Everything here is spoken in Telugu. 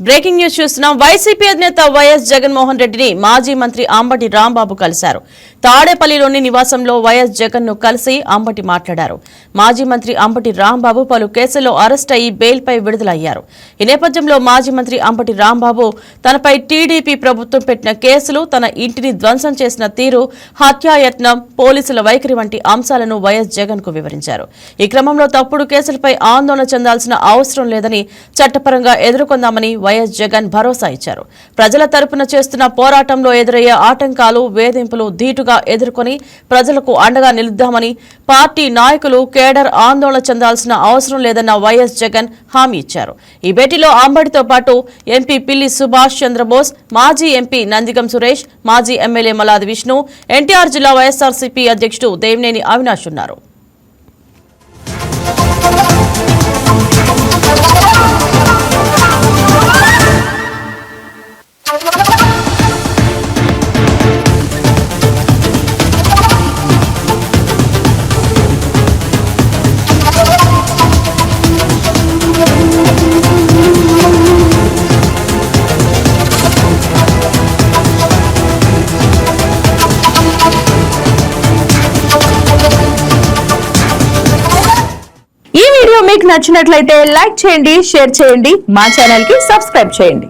బ్రేకింగ్ న్యూస్ చూస్తున్నాం. వైసీపీ అధినేత వైఎస్ జగన్మోహన్ రెడ్డిని మాజీ మంత్రి అంబటి రాంబాబు కలిశారు. తాడేపల్లిలోని నివాసంలో వైఎస్ జగన్ ను కలిసి అంబటి మాట్లాడారు. మాజీ మంత్రి అంబటి రాంబాబు పలు కేసుల్లో అరెస్ట్ అయ్యి బెయిల్పై విడుదలయ్యారు. ఈ నేపథ్యంలో మాజీ మంత్రి అంబటి రాంబాబు తనపై టీడీపీ ప్రభుత్వం పెట్టిన కేసులు, తన ఇంటిని ధ్వంసం చేసిన తీరు, హత్యాయత్నం, పోలీసుల వైఖరి వంటి అంశాలను వైఎస్ జగన్ కు వివరించారు. ఈ క్రమంలో తప్పుడు కేసులపై ఆందోళన చెందాల్సిన అవసరం లేదని, చట్టపరంగా ఎదుర్కొందామని వైఎస్ జగన్ భరోసా ఇచ్చారు. ప్రజల తరపున చేస్తున్న పోరాటంలో ఎదురయ్యే ఆటంకాలు, వేధింపులు ధీటుగా ఎదుర్కొని ప్రజలకు అండగా నిలుద్దామని, పార్టీ నాయకులు, కేడర్ ఆందోళన చెందాల్సిన అవసరం లేదన్న వైఎస్ జగన్ హామీ ఇచ్చారు. ఈ భేటీలో అంబటితో పాటు ఎంపీ పిల్లి సుభాష్ చంద్రబోస్, మాజీ ఎంపీ నందిగం సురేష్, మాజీ ఎమ్మెల్యే మల్లాది విష్ణు, ఎన్టీఆర్ జిల్లా వైఎస్ఆర్సీపీ అధ్యక్షుడు దేవినేని అవినాష్ ఉన్నారు. మీకు నచ్చినట్లయితే లైక్ చేయండి, షేర్ చేయండి, మా ఛానల్ కి సబ్స్క్రైబ్ చేయండి.